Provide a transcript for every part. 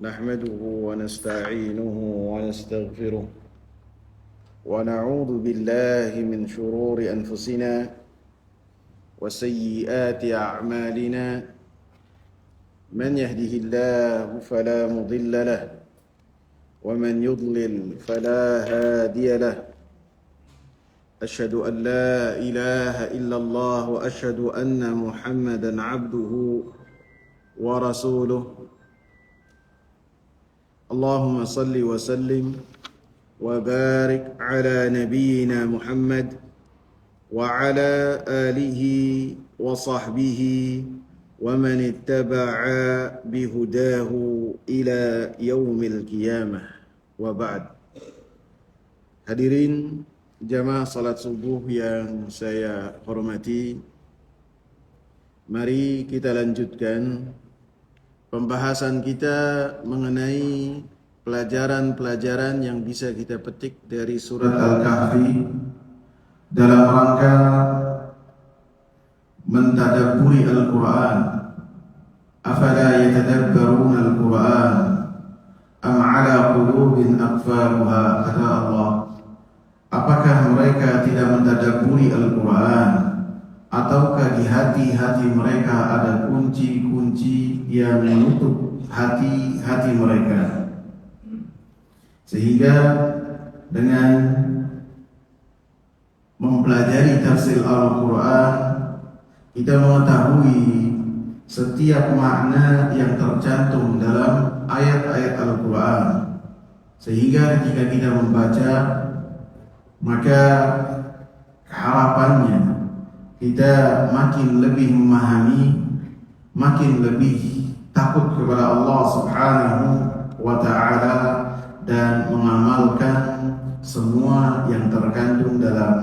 نحمده ونستعينه ونستغفره ونعوذ بالله من شرور أنفسنا وسيئات أعمالنا من يهده الله فلا مضل له ومن يضلل فلا هادي له أشهد أن لا إله إلا الله وأشهد أن محمدا عبده ورسوله اللهم صل وسلم وبارك على نبينا محمد وعلى آله وصحبه ومن اتبع بهداه إلى يوم القيامة وبعد. Hadirin jamaah salat subuh yang saya hormati, mari kita lanjutkan pembahasan kita mengenai pelajaran-pelajaran yang bisa kita petik dari surat Al-Kahfi dalam rangka mentadabburi Al-Quran. Afala yatadabbaruna Al-Quran am ala qulubin aqfaluha, kata Allah. Apakah mereka tidak mentadabburi Al-Quran, ataukah di hati-hati mereka ada kunci-kunci yang menutup hati-hati mereka, sehingga dengan mempelajari tafsir Al-Quran kita mengetahui setiap makna yang tercantum dalam ayat-ayat Al-Quran, sehingga ketika kita membaca maka harapannya kita makin lebih memahami, makin lebih takut kepada Allah Subhanahu wa ta'ala dan mengamalkan semua yang terkandung dalam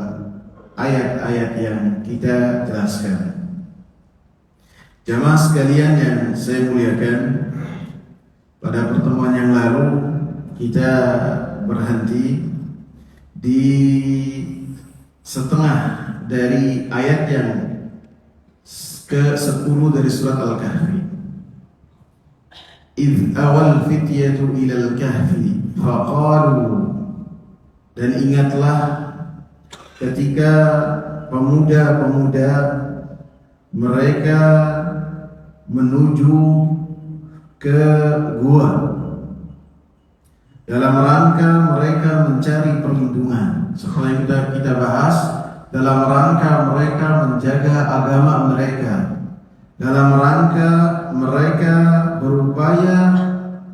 ayat-ayat yang kita jelaskan. Jamaah sekalian yang saya muliakan, pada pertemuan yang lalu kita berhenti di setengah dari ayat yang ke-10 dari surat Al-Kahfi. Idh awal fityatu ilal kahfi faqalu, dan ingatlah ketika pemuda-pemuda mereka menuju ke gua dalam rangka mereka mencari perlindungan. Seperti yang kita bahas, dalam rangka mereka menjaga agama mereka, dalam rangka mereka berupaya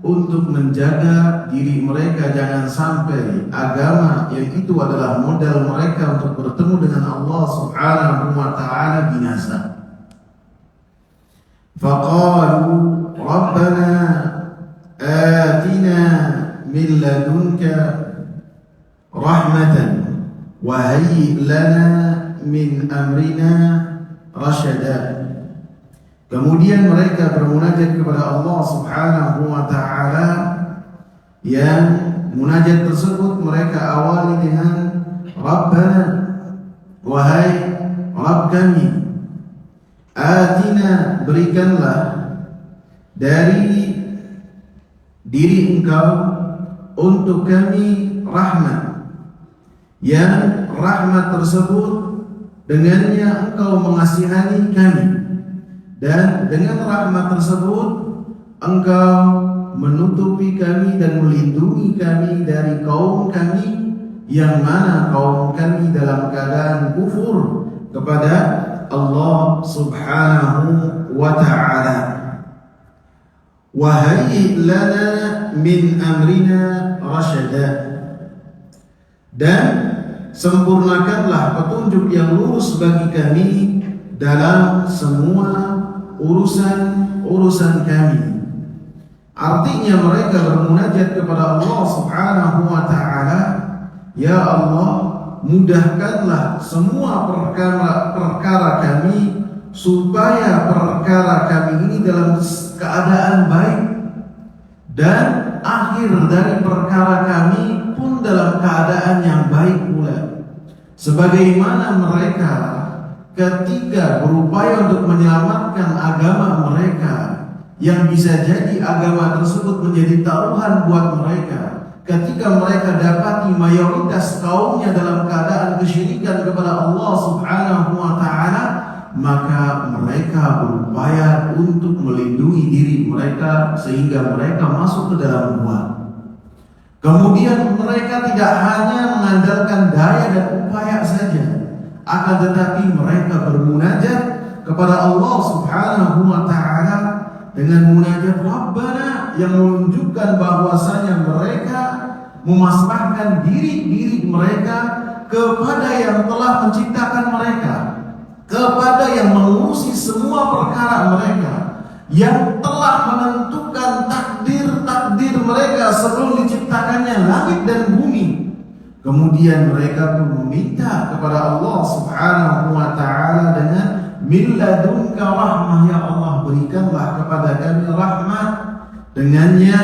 untuk menjaga diri mereka jangan sampai agama yang itu adalah modal mereka untuk bertemu dengan Allah Subhanahu wa ta'ala binasa. Faqalu Rabbana atina min ladunka rahmatan wa hayyi lana min amrina rasyada. Kemudian mereka bermunajat kepada Allah Subhanahu wa ta'ala, yang munajat tersebut mereka awali dengan Rabbana, wahai Rabb kami, atina, berikanlah dari diri Engkau untuk kami rahmat, yang rahmat tersebut dengannya Engkau mengasihani kami, dan dengan rahmat tersebut Engkau menutupi kami dan melindungi kami dari kaum kami, yang mana kaum kami dalam keadaan kufur kepada Allah Subhanahu wa ta'ala. Wa hayyi lana min amrina rasyada, dan sempurnakanlah petunjuk yang lurus bagi kami dalam semua urusan kami. Artinya mereka bermunajat kepada Allah Subhanahu wa ta'ala, ya Allah, mudahkanlah semua perkara kami, supaya perkara kami ini dalam keadaan baik, dan akhir dari perkara kami pun dalam keadaan yang baik pula. Sebagaimana mereka ketika berupaya untuk menyelamatkan agama mereka yang bisa jadi agama tersebut menjadi taruhan buat mereka. Ketika mereka dapati mayoritas kaumnya dalam keadaan kesyirikan kepada Allah Subhanahu wa Ta'ala, maka mereka berupaya untuk melindungi diri mereka sehingga mereka masuk ke dalam gua. Kemudian mereka tidak hanya mengandalkan daya dan upaya saja, akan tetapi mereka bermunajat kepada Allah Subhanahu wa Ta'ala dengan munajat Rabbana yang menunjukkan bahwasanya mereka memasrahkan diri mereka kepada yang telah menciptakan mereka, kepada yang mengurusi semua perkara mereka, yang telah menentukan takdir mereka sebelum diciptakannya langit dan bumi. Kemudian mereka pun meminta kepada Allah Subhanahu wa Ta'ala dengan min ladunka rahmah, ya Allah berikanlah kepada kami rahmat, dengannya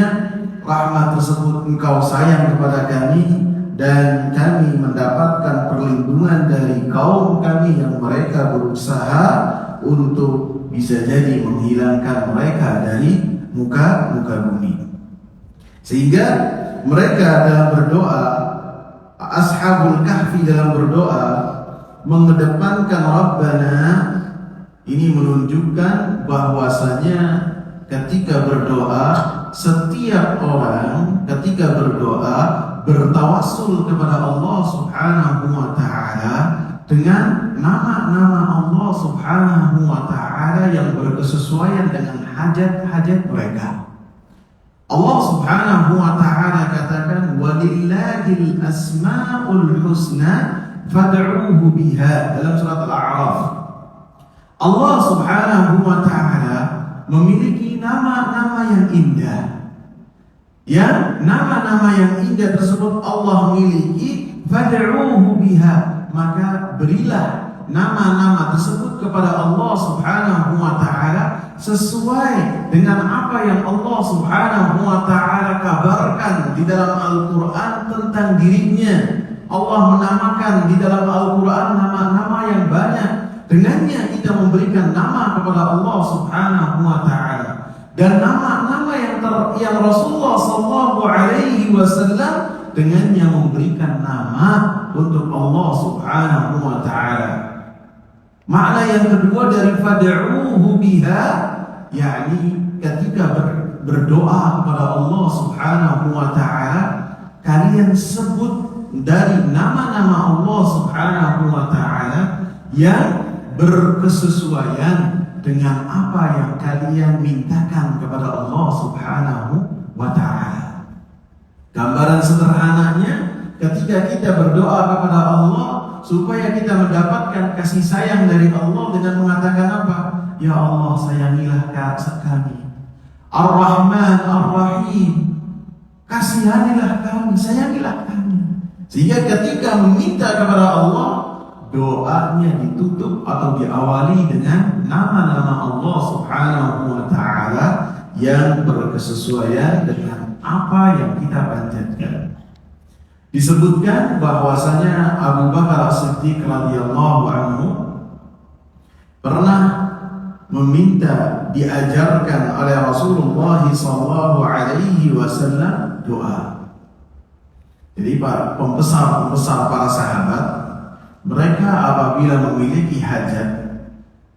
rahmat tersebut engkau sayang kepada kami dan kami mendapatkan perlindungan dari kaum kami yang mereka berusaha untuk bisa jadi menghilangkan mereka dari muka bumi. Sehingga mereka dalam berdoa, Ashabul Kahfi dalam berdoa mengedepankan Rabbana. Ini menunjukkan bahwasanya ketika berdoa, setiap orang ketika berdoa bertawassul kepada Allah Subhanahu wa Ta'ala dengan nama-nama Allah Subhanahu wa Ta'ala yang berkesesuaian dengan hajat-hajat mereka. Allah Subhanahu wa Ta'ala katakan, walillahil asma'ul husna fad'uuhu biha, dalam surat Al-A'raf. Allah Subhanahu wa Ta'ala memiliki nama-nama yang indah. Ya, nama-nama yang indah tersebut Allah miliki, fad'uuhu biha, maka berilah nama-nama tersebut kepada Allah Subhanahu wa Ta'ala sesuai dengan apa yang Allah Subhanahu wa Ta'ala kabarkan di dalam Al-Quran tentang dirinya. Allah menamakan di dalam Al-Quran nama-nama yang banyak. Dengannya kita memberikan nama kepada Allah Subhanahu wa Ta'ala, dan nama-nama yang Rasulullah sallallahu alaihi wasallam dengannya memberikan nama untuk Allah Subhanahu wa Ta'ala. Makna yang kedua dari fad'uuhu biha, yakni ketika berdoa kepada Allah Subhanahu wa Ta'ala, kalian sebut dari nama-nama Allah Subhanahu wa Ta'ala yang berkesesuaian dengan apa yang kalian mintakan kepada Allah Subhanahu wa Ta'ala. Gambaran sederhananya, ketika kita berdoa kepada Allah supaya kita mendapatkan kasih sayang dari Allah dengan mengatakan apa? Ya Allah, sayangilah kami. Ar-Rahman Ar-Rahim, kasihanilah kami, sayangilah kami. Sehingga ketika meminta kepada Allah, doanya ditutup atau diawali dengan nama-nama Allah Subhanahu wa Ta'ala yang berkesesuaian dengan apa yang kita panjatkan. Disebutkan bahwasanya Abu Bakar As-Siddiq radhiyallahu anhu pernah meminta diajarkan oleh Rasulullah sallallahu alaihi wasallam doa. Jadi pembesar para sahabat, mereka apabila memiliki hajat,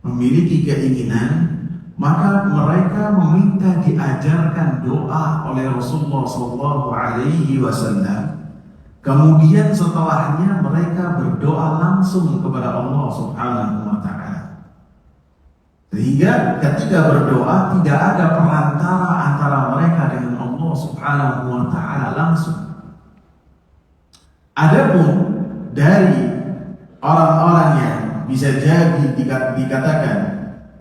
memiliki keinginan, maka mereka meminta diajarkan doa oleh Rasulullah sallallahu alaihi wasallam. Kemudian setelahnya mereka berdoa langsung kepada Allah Subhanahu wa Ta'ala. Sehingga ketika berdoa tidak ada perantara antara mereka dengan Allah Subhanahu wa Ta'ala langsung. Adapun dari orang-orang yang bisa jadi dikatakan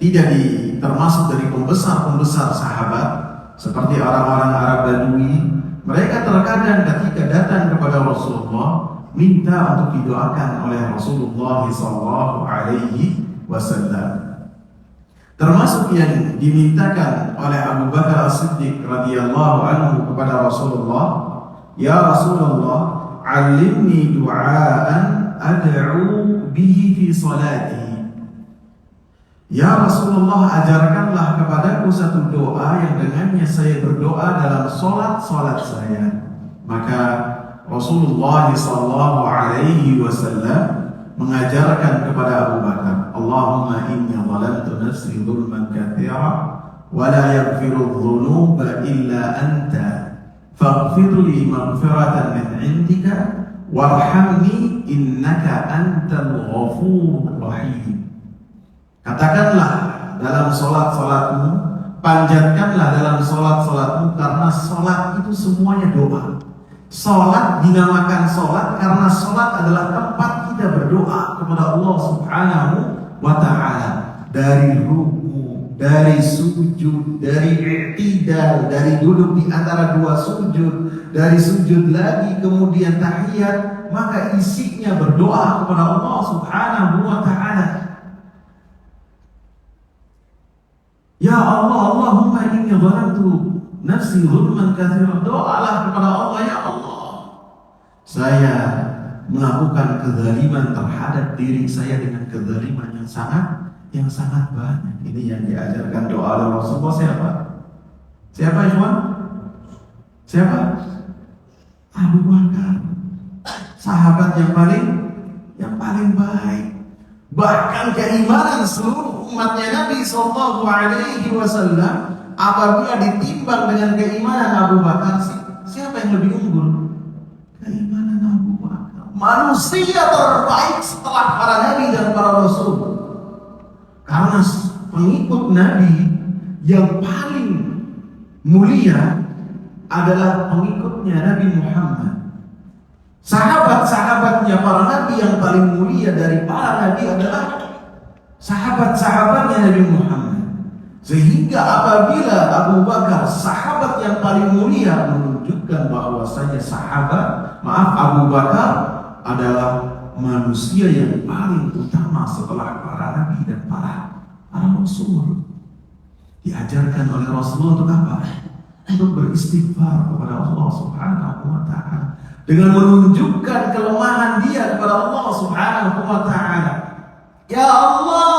tidak termasuk dari pembesar sahabat, seperti orang-orang Arab Badui, mereka terkadang ketika datang kepada Rasulullah minta untuk didoakan oleh Rasulullah sallallahu alaihi wasallam. Termasuk yang dimintakan oleh Abu Bakar As-Siddiq radhiyallahu anhu kepada Rasulullah, ya Rasulullah, alimni du'aan ad'u bihi fi salati. Ya Rasulullah, ajarkanlah kepadaku satu doa yang dengannya saya berdoa dalam solat saya. Maka Rasulullah sallallahu alaihi wasallam mengajarkan kepada Abu Bakar, Allahumma inni zalamtu nafsi zulman katsira wa la yaghfiru dzunuba illa anta faghfir li maghfiratan min 'indika warhamni innaka antal ghafurur rahim. Katakanlah dalam solat-solatmu, panjatkanlah dalam solat-solatmu, karena solat itu semuanya doa. Solat dinamakan solat karena solat adalah tempat kita berdoa kepada Allah Subhanahu wa Ta'ala. Dari ruku, dari sujud, dari i'tidal, dari duduk di antara dua sujud, dari sujud lagi kemudian tahiyat, maka isinya berdoa kepada Allah Subhanahu wa Ta'ala. Ya Allah, Allahumma inni zalamtu nafsi zulman katsiran. Doalah kepada Allah, ya Allah, saya melakukan kezaliman terhadap diri saya dengan kezaliman yang sangat banyak. Ini yang diajarkan doa oleh Rasulullah. Siapa ikhwan? Siapa? Abu Bakar, sahabat yang paling baik. Bahkan keimanan seluruh umatnya Nabi Sallallahu Alaihi Wasallam apabila ditimbang dengan keimanan Abu Bakar, siapa yang lebih unggul? Keimanan Abu Bakar. Manusia terbaik setelah para Nabi dan para Rasul. Karena pengikut Nabi yang paling mulia adalah pengikutnya Nabi Muhammad. Sahabat-sahabatnya para nabi yang paling mulia dari para nabi adalah sahabat-sahabatnya Nabi Muhammad. Sehingga apabila Abu Bakar sahabat yang paling mulia, menunjukkan bahwasanya Abu Bakar adalah manusia yang paling utama setelah para nabi dan para rasul. Diajarkan oleh Rasulullah untuk apa? Untuk beristighfar kepada Allah Subhanahu wa Ta'ala, dengan menunjukkan kelemahan dia kepada Allah Subhanahu wa Ta'ala. Ya Allah,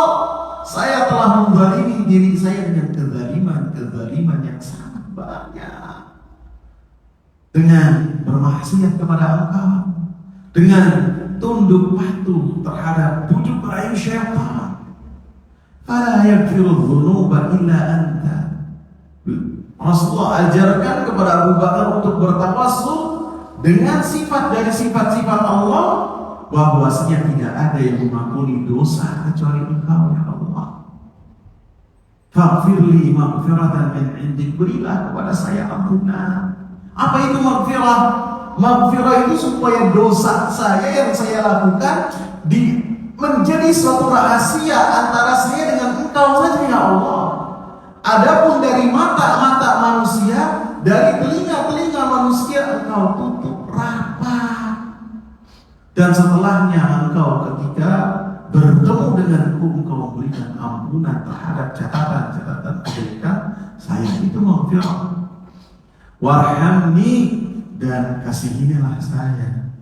saya telah menzalimi diri saya dengan kezaliman yang sangat banyak, dengan bermaksiat kepada Engkau, dengan tunduk patuh terhadap bujuk rayu syaitan. Fala yaghfiru dzunuba illa anta. Rasulullah ajarkan kepada Abu Bakar untuk bertawassul dengan sifat dari sifat-sifat Allah, bahwasanya tidak ada yang mengampuni dosa kecuali Engkau, ya Allah. Faghfirli maghfiratan min 'indik, berilah kepada saya ampunan. Apa itu maghfirah? Maghfirah itu supaya dosa saya yang saya lakukan menjadi suatu rahasia antara saya dengan Engkau saja, ya Allah. Adapun dari mata-mata manusia, dari telinga-telinga manusia, Engkau tutup rapat. Dan setelahnya Engkau ketika bertemu denganku, Engkau memberikan ampunan terhadap catatan-catatan kebaikan saya. Itu maghfirah. Warhamni, dan kasihinilah saya.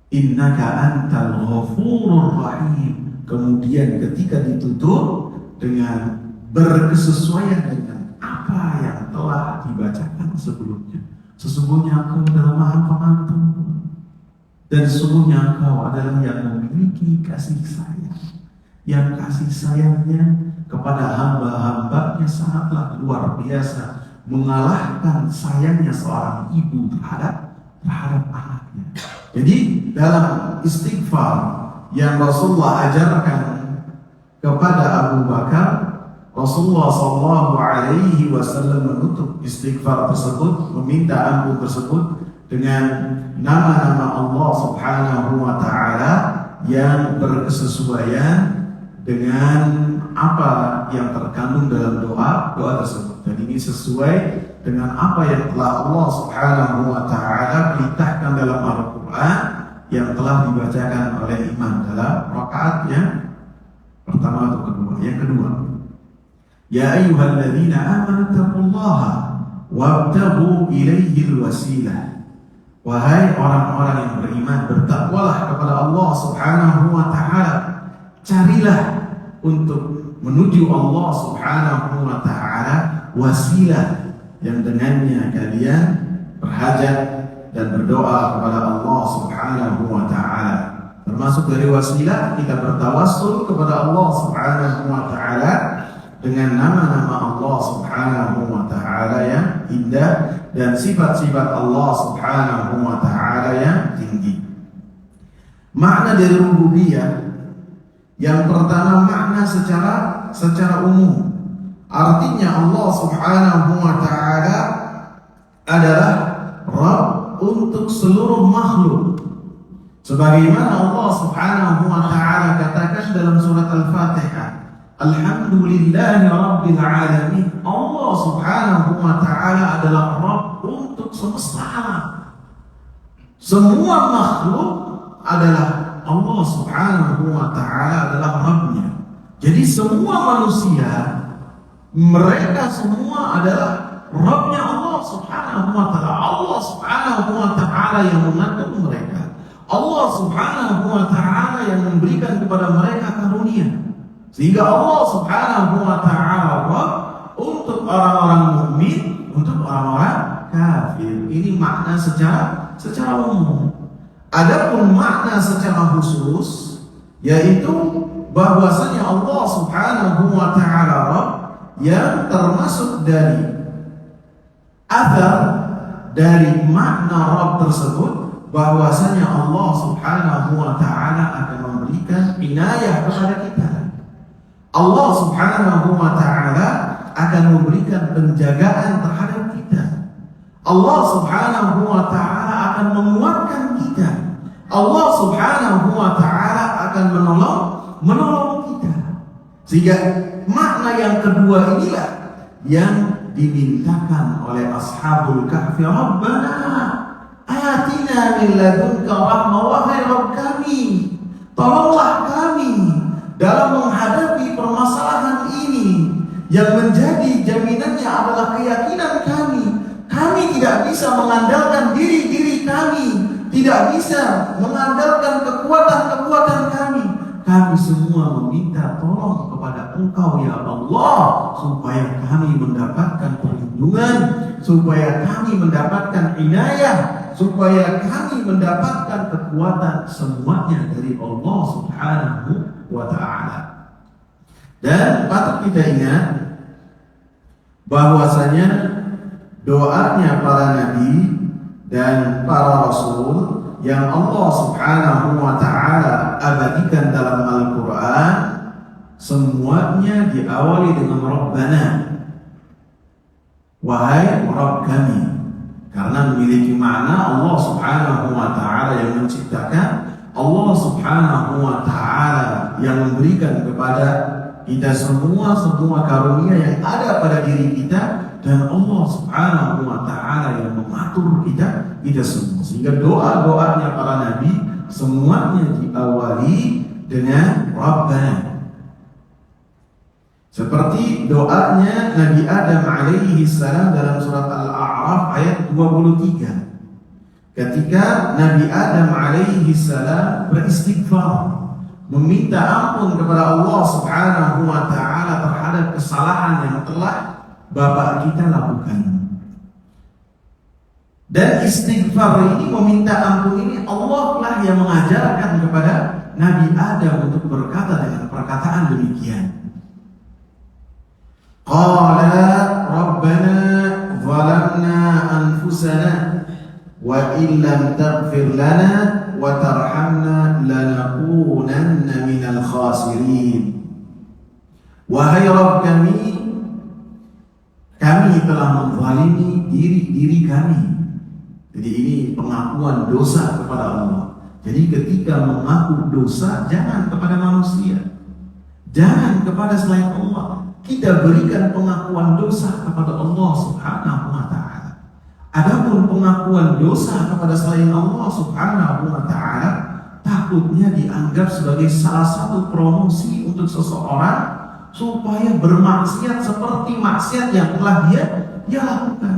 Innaka antal ghafurur rahim. Kemudian ketika ditutup dengan berkesesuaian dengan apa yang telah dibacakan sebelumnya. Sesungguhnya Engkau adalah Maha Pengampun, dan sesungguhnya Engkau adalah yang memiliki kasih sayang, yang kasih sayangnya kepada hamba-hambanya sangatlah luar biasa, mengalahkan sayangnya seorang ibu terhadap anaknya. Jadi dalam istighfar yang Rasulullah ajarkan kepada Abu Bakar, Rasulullah Sallallahu Alaihi Wasallam menutup istighfar tersebut, meminta ampun tersebut dengan nama-nama Allah Subhanahu Wa Taala yang berkesesuaian dengan apa yang terkandung dalam doa tersebut. Dan ini sesuai dengan apa yang telah Allah Subhanahu Wa Taala perintahkan dalam Al-Quran yang telah dibacakan oleh imam dalam rakaat yang pertama atau kedua. Yang kedua, ya ayyuhalladzina amanu taqullaha wabtaghu ilaihil wasilah. Wahai orang-orang yang beriman, bertakwalah kepada Allah Subhanahu wa Ta'ala. Carilah untuk menuju Allah Subhanahu wa ta'ala wasilah yang dengannya kalian berhajat dan berdoa kepada Allah Subhanahu wa ta'ala. Termasuk dari wasilah kita bertawassul kepada Allah Subhanahu wa ta'ala dengan nama-nama Allah Subhanahu wa ta'ala yang indah dan sifat-sifat Allah Subhanahu wa ta'ala yang tinggi. Makna dari rububiyah yang pertama, makna secara umum. Artinya Allah Subhanahu wa ta'ala adalah Rabb untuk seluruh makhluk. Sebagaimana Allah Subhanahu wa ta'ala katakan dalam surat Al-Fatihah, Alhamdulillahi Rabbil Alamin. Allah Subhanahu wa ta'ala adalah Rabb untuk semesta alam. Semua makhluk adalah Allah Subhanahu wa ta'ala adalah Rabbnya. Jadi semua manusia, mereka semua adalah Rabbnya Allah Subhanahu wa ta'ala. Allah Subhanahu wa ta'ala yang mengatur mereka. Allah Subhanahu wa ta'ala yang memberikan kepada mereka karunia. Sehingga Allah Subhanahu wa ta'ala Rabb untuk orang-orang mukmin, untuk orang-orang kafir. Ini makna secara umum. Adapun makna secara khusus, yaitu bahwasanya Allah Subhanahu wa ta'ala Rabb yang termasuk dari athar dari makna Rabb tersebut, bahwasanya Allah Subhanahu wa ta'ala akan memberikan inayah kepada kita. Allah Subhanahu wa ta'ala akan memberikan penjagaan terhadap kita. Allah Subhanahu wa ta'ala akan menguatkan kita. Allah Subhanahu wa ta'ala akan menolong kita. Sehingga makna yang kedua inilah yang dimintakan oleh ashabul kahfi. Rabbana atina min ladunka rahmah, wahai Rabb kami, tolonglah kami dalam menghadapi permasalahan ini. Yang menjadi jaminannya adalah keyakinan kami. Kami tidak bisa mengandalkan diri kami, tidak bisa mengandalkan kekuatan kami. Kami semua meminta tolong kepada Engkau ya Allah, supaya kami mendapatkan perlindungan, supaya kami mendapatkan inayah, supaya kami mendapatkan kekuatan, semuanya dari Allah Subhanahu wa ta'ala. Dan patut kita ingat bahwasanya doanya para nabi dan para rasul yang Allah Subhanahu wa ta'ala abadikan dalam Al-Quran, semuanya diawali dengan Rabbana, wahai Rabb kami, karena memiliki makna Allah Subhanahu wa ta'ala yang menciptakan, Allah Subhanahu wa ta'ala yang memberikan kepada kita semua karunia yang ada pada diri kita, dan Allah Subhanahu wa ta'ala yang mengatur kita semua. Sehingga doa-doanya para nabi semuanya diawali dengan Rabbana. Seperti doanya Nabi Adam alaihi salam dalam surat Al-A'raf ayat 23. Ketika Nabi Adam alaihi salam beristighfar, meminta ampun kepada Allah Subhanahu wa ta'ala terhadap kesalahan yang telah bapak kita lakukan. Dan istighfar ini, meminta ampun ini, Allah lah yang mengajarkan kepada Nabi Adam untuk berkata dengan perkataan demikian. Qala Rabbana zalamna anfusana wa illam taghfir lana wa tarhamna lanakunanna minal khasirin. Wahai Rabb kami telah menzalimi diri kami. Jadi ini pengakuan dosa kepada Allah. Jadi ketika mengaku dosa, jangan kepada manusia, jangan kepada selain Allah. Kita berikan pengakuan dosa kepada Allah Subhanahu wa ta'ala. Adapun pengakuan dosa kepada selain Allah Subhanahu wa ta'ala, takutnya dianggap sebagai salah satu promosi untuk seseorang supaya bermaksiat seperti maksiat yang telah dia lakukan.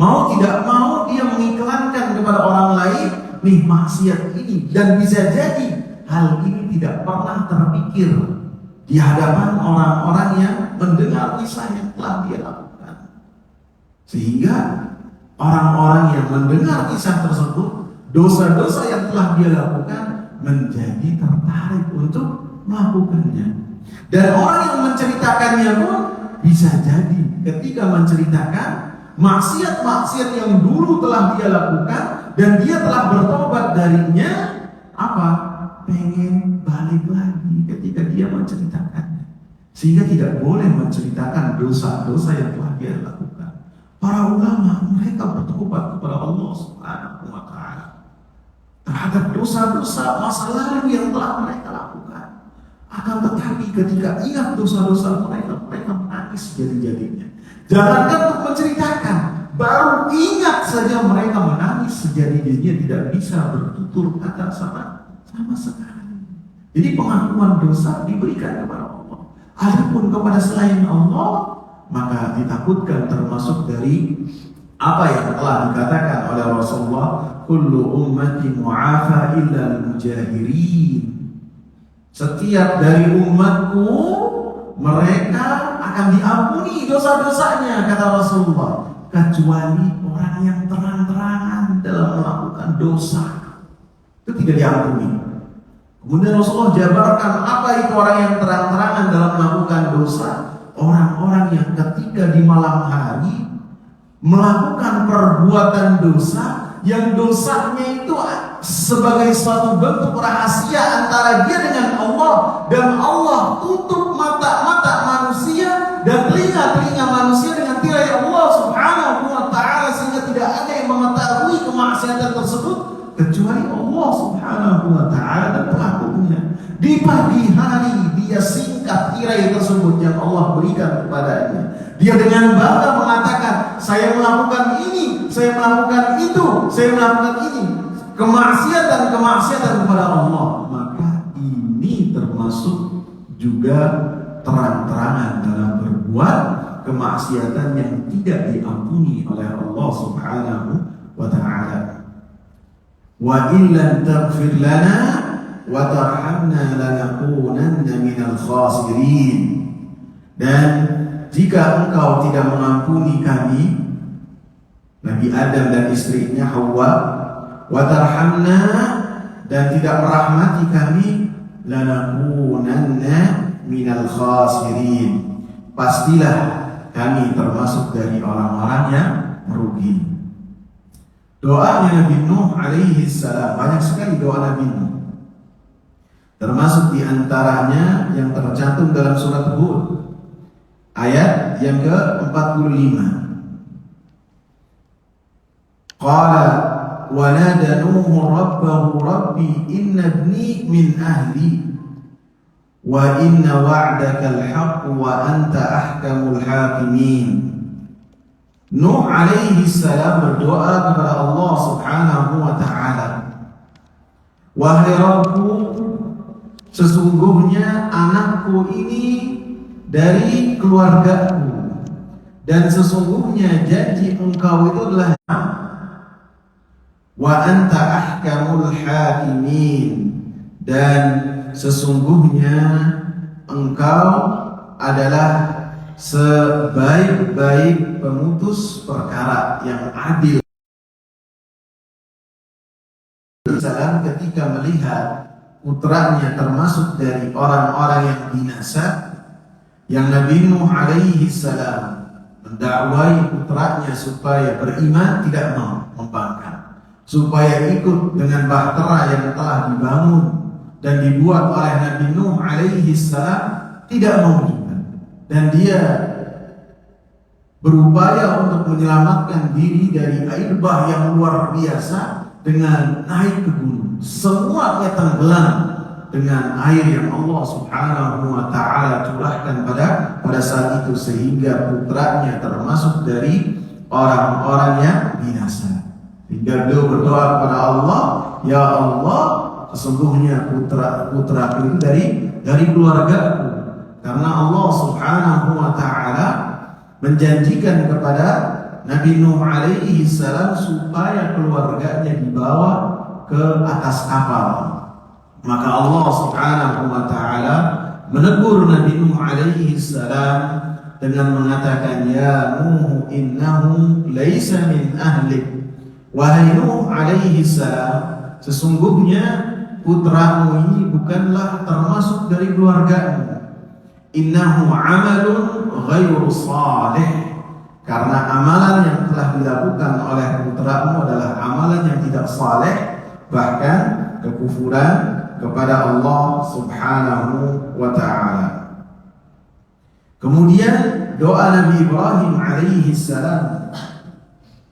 Mau tidak mau dia mengiklankan kepada orang lain nih maksiat ini, dan bisa jadi hal ini tidak pernah terpikir di hadapan orang-orang yang mendengar kisah yang telah dia lakukan. Sehingga orang-orang yang mendengar kisah tersebut, dosa-dosa yang telah dia lakukan menjadi tertarik untuk melakukannya. Dan orang yang menceritakannya pun bisa jadi ketika menceritakan maksiat-maksiat yang dulu telah dia lakukan dan dia telah bertobat darinya, apa? Pengen balik lagi ketika dia menceritakannya. Sehingga tidak boleh menceritakan dosa-dosa yang telah dia lakukan. Para ulama mereka bertobat kepada Allah Subhanahu wa taala terhadap dosa-dosa masa lalu yang telah mereka lakukan. Akan tetapi ketika ingat dosa-dosa mereka, mereka menangis jadi-jadinya. Jangankan untuk menceritakan, baru ingat saja mereka menangis sejadi-jadinya, tidak bisa bertutur kata sama sekali. Jadi pengakuan dosa diberikan kepada Allah. Adapun kepada selain Allah, maka ditakutkan termasuk dari apa yang telah dikatakan oleh Rasulullah, kullu ummati mu'afa illa al-mujahirin. Setiap dari umatku mereka akan diampuni dosa-dosanya, kata Rasulullah, kecuali orang yang terang-terangan dalam melakukan dosa, itu tidak diampuni. Kemudian Rasulullah jabarkan apa itu orang yang terang-terangan dalam melakukan dosa. Orang-orang yang ketika di malam hari melakukan perbuatan dosa, yang dosanya itu sebagai suatu bentuk rahasia antara dia dengan Allah, dan Allah tutup mata-mata manusia dan telinga-telinga manusia dengan tirai Allah Subhanahu wa taala, sehingga tidak ada yang mengetahui kemaksiatan tersebut kecuali Allah Subhanahu wa taala dan pelakunya. Di pagi hari dia singkat tirai tersebut yang Allah berikan kepadanya. Dia dengan bangga mengatakan, saya melakukan ini, saya melakukan itu, saya melakukan ini, kemaksiatan kepada Allah. Maka ini termasuk juga terang-terangan dalam berbuat kemaksiatan yang tidak diampuni oleh Allah Subhanahu wa taala. Wa illam taghfir lana wa tarhamna lanakunanna minal khasirin. Dan jika engkau tidak mengampuni kami, Nabi Adam dan istrinya Hawa, wa tarhamna, dan tidak merahmati kami, lanakunanna minal khasirin, pastilah kami termasuk dari orang-orang yang merugi. Doanya Nabi Nuh alaihi salam, banyak sekali doa Nabi Nuh. Termasuk diantaranya yang tercantum dalam surat Hud ayat yang ke-45. Qala wa nada Nuhu rabbahu rabbi inna ibni min ahli wa inna wa'daka al-haqq wa anta ahkamul hakimin. Nuh alaihi salam berdoa kepada Allah Subhanahu wa taala, wahai Rabbku, sesungguhnya anakku ini dari keluargaku, dan sesungguhnya janji engkau itu adalah wa anta ahkamul hakimin, dan sesungguhnya engkau adalah sebaik-baik pemutus perkara yang adil. Salam ketika melihat putranya termasuk dari orang-orang yang binasa, yang Nabi Nuh alaihi salam mendakwai putranya supaya beriman, tidak mau membangkang, supaya ikut dengan bahtera yang telah dibangun dan dibuat oleh Nabi Nuh alaihi salam, tidak mau juga. Dan dia berupaya untuk menyelamatkan diri dari air bah yang luar biasa dengan naik ke gunung. Semuanya tenggelam dengan air yang Allah Subhanahu wa taala curahkan pada saat itu, sehingga putranya termasuk dari orang-orang yang binasa. Hingga beliau berdoa kepada Allah, ya Allah, sesungguhnya putraku itu dari keluargaku, karena Allah Subhanahu wa taala menjanjikan kepada Nabi Nuh alaihi salam supaya keluarganya dibawa ke atas kapal. Maka Allah Subhanahu wa taala menegur Nabi Nuh alaihi salam dengan mengatakan, ya Nuh innahu laisa min ahlik. Wahai Nuh alaihi salam, sesungguhnya putramu ini bukanlah termasuk dari keluargamu. Innahu amalun ghairu salih. Karena amalan yang telah dilakukan oleh putramu adalah amalan yang tidak saleh, bahkan kekufuran kepada Allah Subhanahu wa ta'ala. Kemudian doa Nabi Ibrahim alaihi salam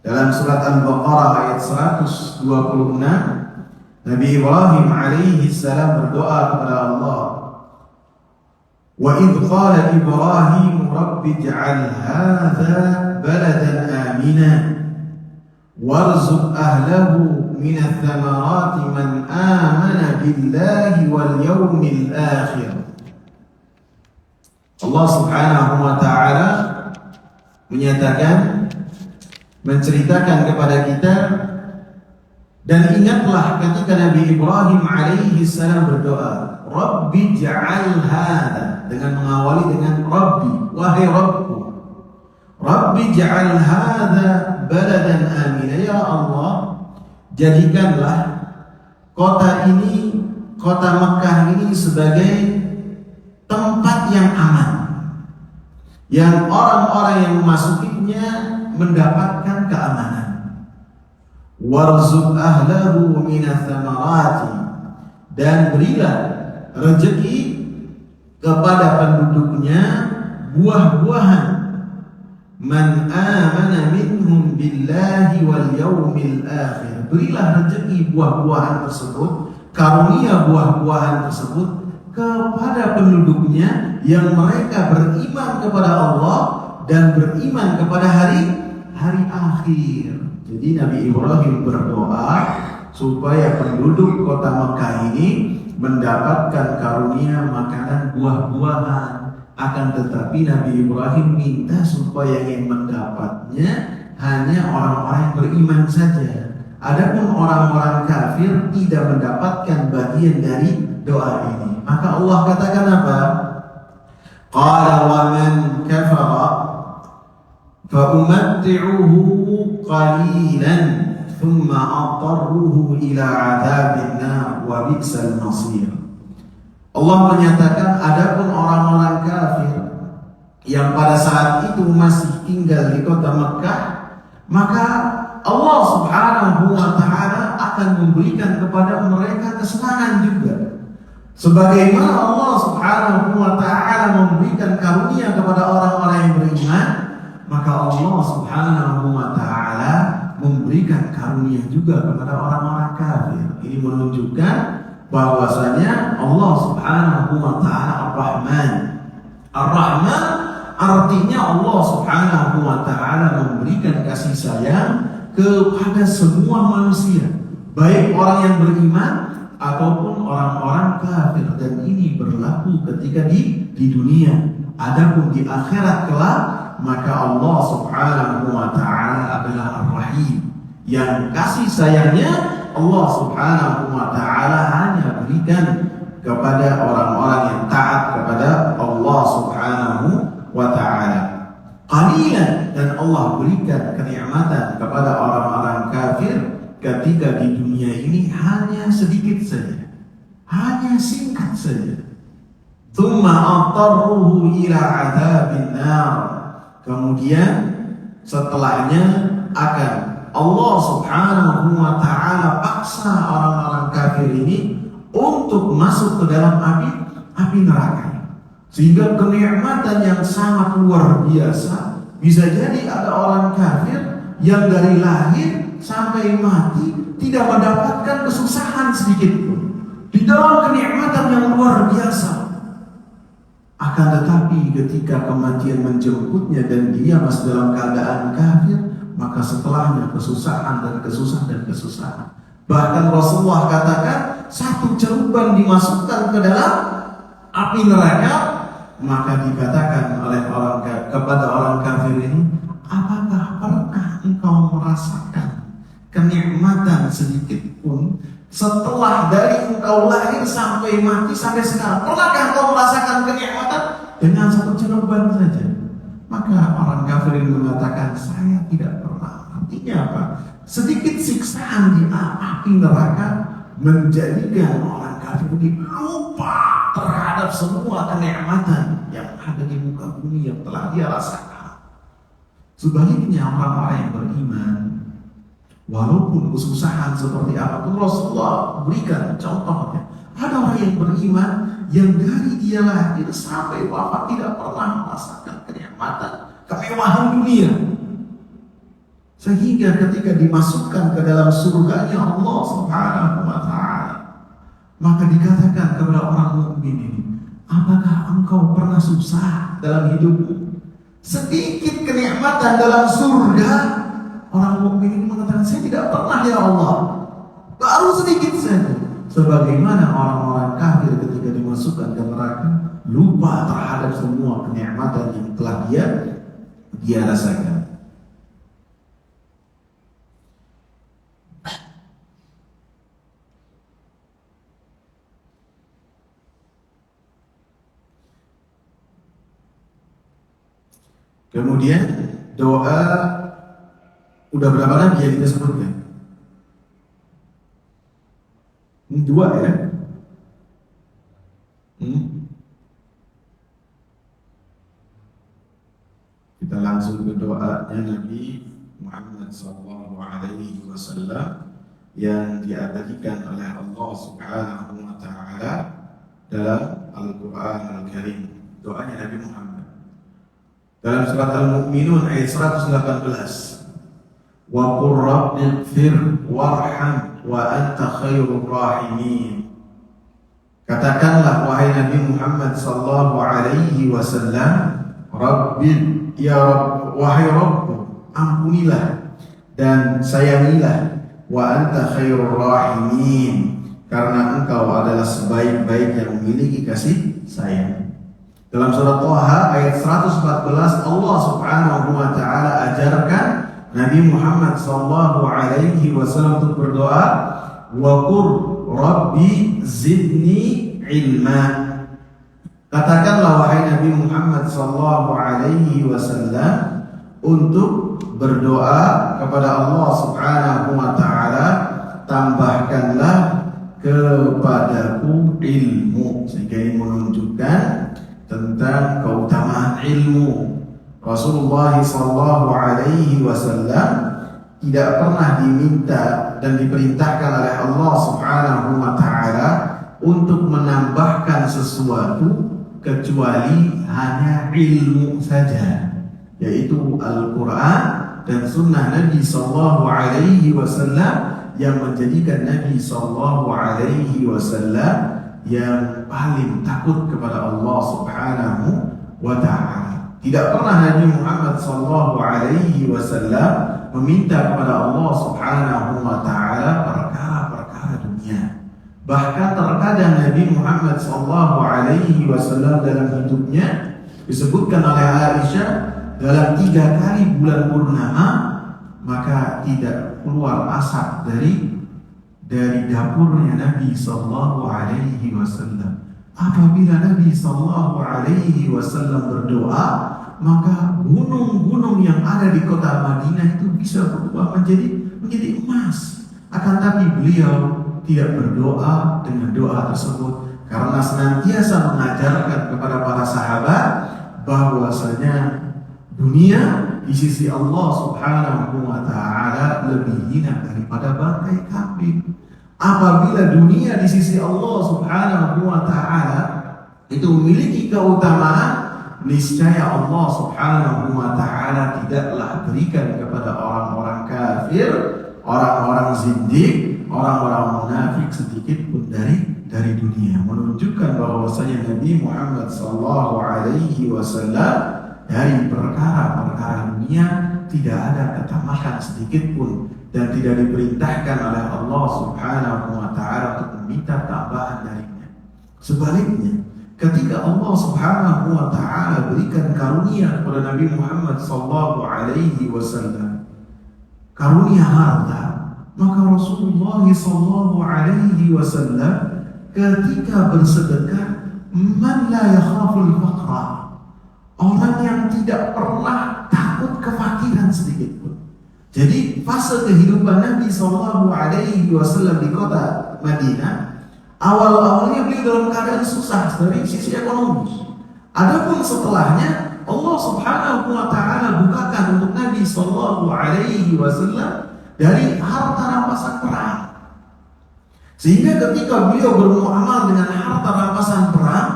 dalam surat Al-Baqarah ayat 126, Nabi Ibrahim alaihi salam berdoa kepada Allah, wa idh qala Ibrahim rabbi ij'al hadha baladan amina warzuq ahlahu min ath-thamarati man amana billahi wal yawmil akhir. Allah Subhanahu wa ta'ala menyatakan, menceritakan kepada kita, dan ingatlah ketika Nabi Ibrahim alaihi salam berdoa, Rabbi ja'al hadha, dengan mengawali dengan Rabbi, wahai Rabbku, Rabbi ja'al hadha baladan amina, ya Allah, jadikanlah kota ini, kota Mekah ini sebagai tempat yang aman, yang orang-orang yang memasukinya mendapatkan keamanan. Warzuq ahlahu minats thamarati, dan berilah rezeki kepada penduduknya buah-buahan. Man amana minhum billahi wal yawmil akhir, berilah rezeki buah-buahan tersebut, karunia buah-buahan tersebut kepada penduduknya yang mereka beriman kepada Allah dan beriman kepada hari akhir. Jadi Nabi Ibrahim berdoa supaya penduduk kota Mekah ini mendapatkan karunia makanan buah-buahan. Akan tetapi Nabi Ibrahim minta supaya yang mendapatnya hanya orang-orang yang beriman saja. Adapun orang-orang kafir tidak mendapatkan bagian dari doa ini. Maka Allah katakan apa? Qala wa man kafara fa umatti'uhu qalilan thumma atarruhu ila 'adzabin nar wa bi'sal masir. Allah menyatakan, adapun orang-orang kafir yang pada saat itu masih tinggal di kota Mekah, maka Allah Subhanahu wa ta'ala akan memberikan kepada mereka kesenangan juga. Sebagaimana Allah Subhanahu wa ta'ala memberikan karunia kepada orang-orang yang beriman, maka Allah Subhanahu wa ta'ala memberikan karunia juga kepada orang-orang kafir. Ini menunjukkan bahwasanya Allah Subhanahu wa ta'ala Ar-Rahman. Ar-Rahman artinya Allah Subhanahu wa ta'ala memberikan kasih sayang kepada semua manusia, baik orang yang beriman ataupun orang-orang kafir, dan ini berlaku ketika di dunia. Adapun di akhirat kelak, maka Allah Subhanahu wa ta'ala adalah Ar-Rahim, yang kasih sayangnya Allah Subhanahu wa ta'ala hanya berikan kepada orang-orang yang taat kepada Allah Subhanahu wa ta'ala. Qalilan, dan Allah berikan kenikmatan kepada orang-orang kafir ketika di dunia ini hanya sedikit saja, hanya singkat saja. Tsumma atarruhu ila 'adzabin nar, kemudian setelahnya akan Allah Subhanahu wa ta'ala paksa orang-orang kafir ini untuk masuk ke dalam api neraka. Sehingga kenikmatan yang sangat luar biasa, bisa jadi ada orang kafir yang dari lahir sampai mati tidak mendapatkan kesusahan sedikit pun, di dalam kenikmatan yang luar biasa. Akan tetapi ketika kematian menjemputnya dan dia masih dalam keadaan kafir, maka setelahnya kesusahan dan kesusahan. Bahkan Rasulullah katakan, satu celupan dimasukkan ke dalam api neraka, maka dikatakan oleh kepada orang kafir ini, apakah pernah engkau merasakan kenikmatan sedikit pun Setelah dari engkau lahir sampai mati sampai sekarang, pernahkah engkau merasakan kenikmatan? Dengan satu cerobohan saja. Maka orang kafir mengatakan, saya tidak pernah. Artinya apa? Sedikit siksaan di api neraka menjadikan orang kafir ini lupa terhadap semua kenikmatan yang ada di muka bumi yang telah dia rasakan. Sebaliknya orang-orang yang beriman, walaupun kesusahan seperti apapun, Rasulullah berikan contohnya. Ada orang yang beriman yang dari dia lahir sampai wafat tidak pernah merasakan kenikmatan, kemewahan dunia. Sehingga ketika dimasukkan ke dalam surganya Allah Subhanahu wa ta'ala, maka dikatakan kepada orang mukmin ini, apakah engkau pernah susah dalam hidupmu? Sedikit kenikmatan dalam surga. Orang mukmin ini mengatakan, saya tidak pernah ya Allah, baru sedikit saja. Sebagaimana orang-orang kafir ketika dimasukkan ke neraka, lupa terhadap semua kenikmatan yang telah dia rasakan. Kemudian doa, udah berapa nabi yang kita sebutkan? Dua ya. Kita langsung ke doanya Nabi Muhammad SAW yang diabadikan oleh Allah Subhanahu wa ta'ala dalam Al-Quran Al-Karim. Doanya Nabi Muhammad dalam surat Al-Mu'minun ayat 118. Wa qur rabbighfir warham wa anta khairur rahimin. Katakanlah wahai Nabi Muhammad sallallahu alaihi wasallam, Rabbi, ya Rabb, wahai Rabbku, ampunilah dan sayangilah, wa anta khairur rahimin, karena engkau adalah sebaik-baik yang memiliki kasih sayang. Dalam surat Thaha ayat 114, Allah Subhanahu wa ta'ala ajarkan Nabi Muhammad sallallahu alaihi wasallam untuk berdoa, wa qur rabbi zidni ilma. Katakanlah wahai Nabi Muhammad sallallahu alaihi wasallam untuk berdoa kepada Allah Subhanahu wa ta'ala, tambahkanlah kepadaku ilmu. Sehingga ini menunjukkan tentang keutamaan ilmu. Rasulullah sallallahu alaihi wasallam tidak pernah diminta dan diperintahkan oleh Allah Subhanahu wa ta'ala untuk menambahkan sesuatu kecuali hanya ilmu saja, yaitu Al-Quran dan sunnah Nabi sallallahu alaihi wasallam yang menjadikan Nabi sallallahu alaihi wasallam yang paling takut kepada Allah Subhanahu wa ta'ala. Tidak pernah Nabi Muhammad sallallahu alaihi wasallam meminta kepada Allah Subhanahu wa ta'ala perkara-perkara dunia. Bahkan terkadang Nabi Muhammad sallallahu alaihi wasallam dalam hidupnya disebutkan oleh Aisyah, dalam 3 kali bulan purnama maka tidak keluar asap dari dapurnya Nabi sallallahu alaihi wasallam. Apabila Nabi sallallahu alaihi wasallam berdoa, maka gunung-gunung yang ada di kota Madinah itu bisa berubah menjadi emas. Akan tapi beliau tidak berdoa dengan doa tersebut karena senantiasa mengajarkan kepada para sahabat bahwasanya dunia di sisi Allah Subhanahu wa ta'ala lebih hina daripada bangkai kambing. Apabila dunia di sisi Allah Subhanahu wa ta'ala itu memiliki keutamaan, niscaya Allah Subhanahu wa ta'ala tidaklah berikan kepada orang-orang kafir, orang-orang zindik, orang-orang munafik sedikit pun dari dunia. Menunjukkan bahwasanya Nabi Muhammad sallallahu alaihi wasallam dari perkara-perkara dunia tidak ada ketamakan sedikit pun, dan tidak diperintahkan oleh Allah Subhanahu wa ta'ala untuk meminta tambahan darinya. Sebaliknya, ketika Allah Subhanahu wa ta'ala berikan karunia kepada Nabi Muhammad sallallahu alaihi wasallam, karunia harta, Maka Rasulullah sallallahu alaihi wasallam ketika bersedekah, man la yakhaful faqra, orang yang tidak pernah takut kefakiran sedikit pun. Jadi fase kehidupan Nabi sallallahu alaihi wasallam di kota Madinah, awal-awalnya beliau dalam keadaan susah dari sisi ekonomi. Adapun setelahnya Allah Subhanahu wa taala bukakan untuk Nabi sallallahu alaihi wasallam dari harta rampasan perang. Sehingga ketika beliau bermuamal dengan harta rampasan perang,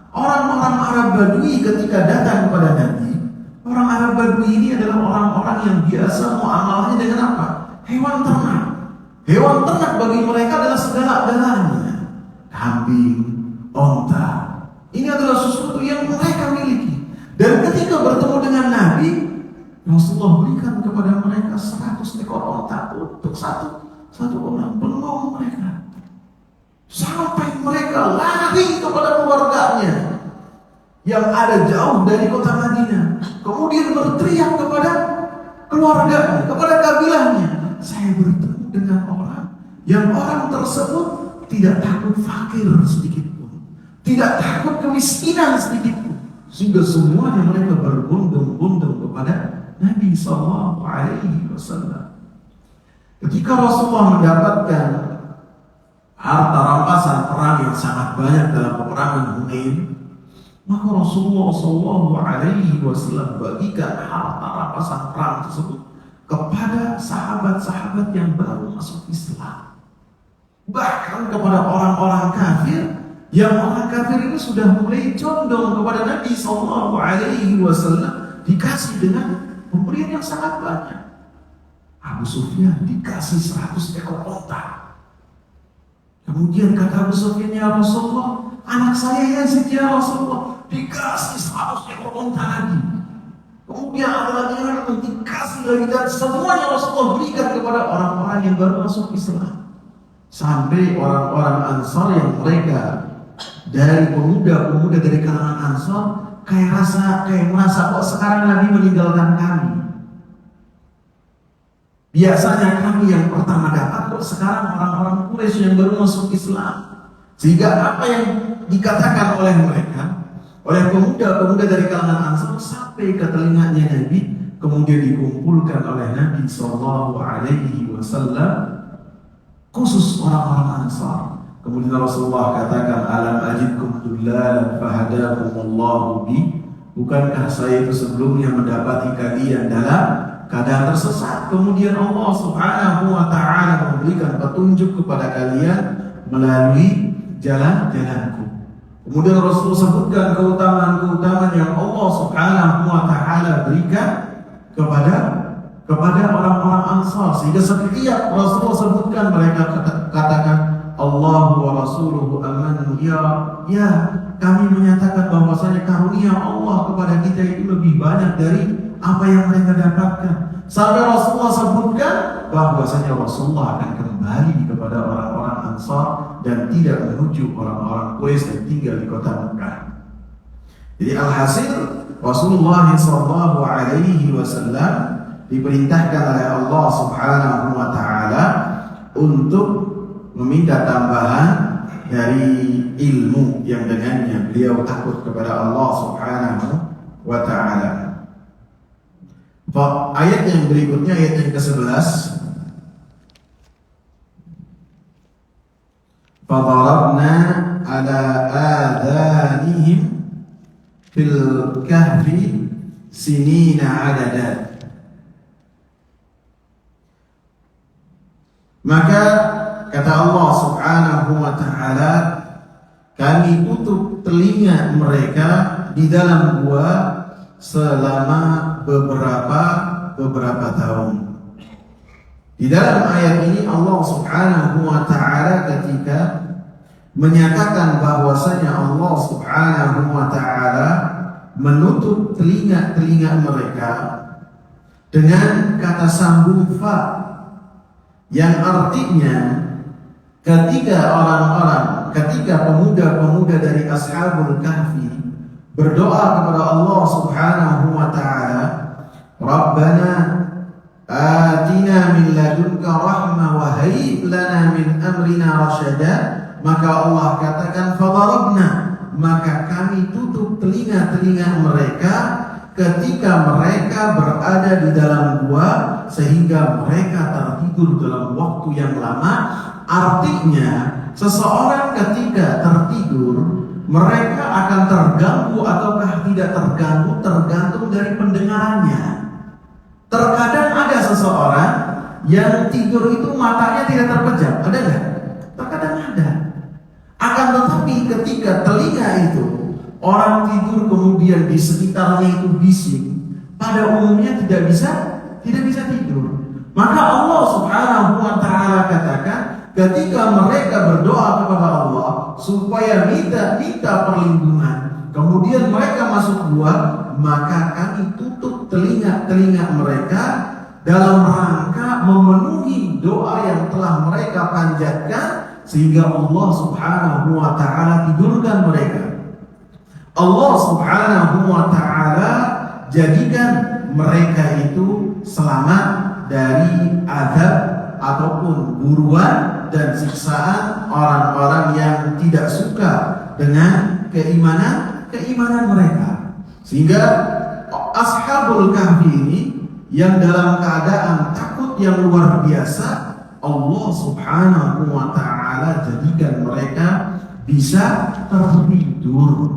orang-orang Arab Badui ketika datang kepada Nabi, orang Arab Badui ini adalah orang-orang yang biasa muamalahnya dengan apa? Hewan ternak. Hewan ternak bagi mereka adalah segala-galanya. Kambing, onta. Ini adalah sesuatu yang mereka miliki. Dan ketika bertemu dengan Nabi, Rasulullah berikan kepada mereka 100 ekor onta untuk satu orang pengawal mereka. Sampai mereka lari kepada keluarganya yang ada jauh dari kota Madinah. Kemudian berteriak kepada keluarganya, kepada kabilahnya, saya bertemu dengan orang yang orang tersebut tidak takut fakir sedikit pun, tidak takut kemiskinan sedikit pun, sehingga semuanya mereka berbondong-bondong kepada Nabi sallallahu alaihi wasallam. Ketika Rasulullah mendapatkan harta rampasan perang yang sangat banyak dalam peperangan Hunain, maka Rasulullah sallallahu alaihi wasallam bagikan harta rampasan perang tersebut kepada sahabat-sahabat yang baru masuk Islam. Bahkan kepada orang-orang kafir, yang orang kafir ini sudah mulai condong kepada Nabi sallallahu alaihi wasallam, dikasih dengan pemberian yang sangat banyak. Abu Sufyan dikasih 100 ekor onta. Kemudian kata Abu Sufyan, ya Rasulullah, anak saya Yazid ya Rasulullah dikasih 100 ekor onta lagi. Kemudian ada lagi yang dikasih lagi, dan semuanya Rasulullah berikan kepada orang-orang yang baru masuk Islam. Sampai orang-orang Ansar yang mereka dari pemuda-pemuda dari kalangan Ansar kayak merasa kok sekarang Nabi meninggalkan kami. Biasanya kami yang pertama dapat, kok sekarang orang-orang Quraisy yang baru masuk Islam. Sehingga apa yang dikatakan oleh mereka, oleh pemuda-pemuda dari kalangan Ansar sampai ke telinganya Nabi, kemudian dikumpulkan oleh Nabi sallallahu alaihi wasallam, khusus orang-orang Ansar. Kemudian Rasulullah katakan, alam ajidkum dullalan fahadakumullahu bi, bukankah saya itu sebelumnya mendapati kalian dalam keadaan tersesat, kemudian Allah Subhanahu wa taala memberikan petunjuk kepada kalian melalui jalan-jalanku. Kemudian Rasul sebutkan keutamaan-keutamaan yang Allah Subhanahu wa taala berikan kepada orang-orang Ansar, sehingga setiap Rasul sebutkan mereka katakan Allahu wa rasuluhu amanu, ya kami menyatakan bahwasanya karunia Allah kepada kita itu lebih banyak dari apa yang mereka dapatkan. Sampai Rasulullah sebutkan bahwasanya Rasulullah akan kembali kepada orang-orang Ansar dan tidak menuju orang-orang Quraisy yang tinggal di kota Mekah. Jadi alhasil Rasulullah sallallahu alaihi wasallam diperintahkan oleh Allah Subhanahu wa taala untuk meminta tambahan dari ilmu yang dengannya beliau takut kepada Allah Subhanahu wa taala. Ayat yang berikutnya, ayat yang ke-11, فَضَرَبْنَا عَلَى آذَانِهِمْ فِي الْكَهْفِ سِنِينَ عَدَدًا. Maka kata Allah Subhanahu wa taala, kami tutup telinga mereka di dalam gua selama beberapa tahun. Di dalam ayat ini Allah Subhanahu wa taala ketika menyatakan bahwasanya Allah Subhanahu wa taala menutup telinga-telinga mereka dengan kata sambung fa, yang artinya ketika pemuda-pemuda dari Ashabul Kahfi berdoa kepada Allah Subhanahu wa taala, Rabbana atina min ladunka rahmah wa amrina rasyada, maka Allah katakan fadarabna, maka kami tutup telinga-telinga mereka ketika mereka berada di dalam gua sehingga mereka tertidur dalam waktu yang lama. Artinya seseorang ketika tertidur mereka akan terganggu ataukah tidak terganggu tergantung dari pendengarannya. Terkadang ada seseorang yang tidur itu matanya tidak terpejam, ada nggak? Terkadang ada. Akan tetapi ketika telinga itu orang tidur kemudian di sekitarnya itu bising, pada umumnya tidak bisa tidur. Maka Allah Subhanahu wa taala katakan ketika mereka berdoa kepada Allah supaya minta perlindungan, kemudian mereka masuk gua, maka kami tutup telinga mereka dalam rangka memenuhi doa yang telah mereka panjatkan sehingga Allah Subhanahu wa taala tidurkan mereka. Allah Subhanahu wa taala jadikan mereka itu selamat dari azab ataupun buruan dan siksaan orang-orang yang tidak suka dengan keimanan mereka. Sehingga Ashabul Kahfi ini yang dalam keadaan takut yang luar biasa, Allah Subhanahu wa taala jadikan mereka bisa tertidur.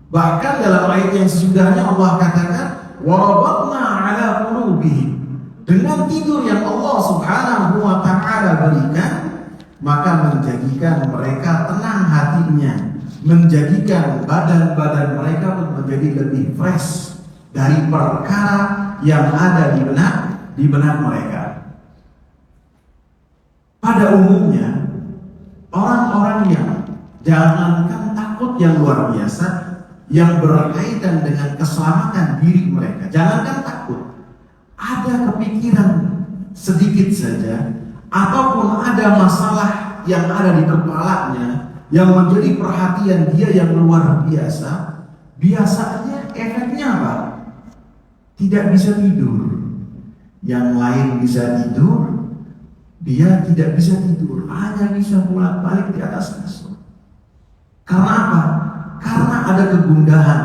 Bahkan dalam ayat yang sesudahnya Allah katakan warabatna ala qulubihim, dengan tidur yang Allah Subhanahu wa taala berikan maka menjadikan mereka tenang hatinya, menjadikan badan-badan mereka menjadi lebih fresh dari perkara yang ada di benak mereka. Pada umumnya orang-orang yang jangankan takut yang luar biasa yang berkaitan dengan keselamatan diri mereka, jangankan takut, ada kepikiran sedikit saja ataupun ada masalah yang ada di kepalanya yang menjadi perhatian dia yang luar biasa, biasanya efeknya apa? Tidak bisa tidur. Yang lain bisa tidur, dia tidak bisa tidur, hanya bisa bolak-balik di atas kasur. Karena apa? Karena ada kegundahan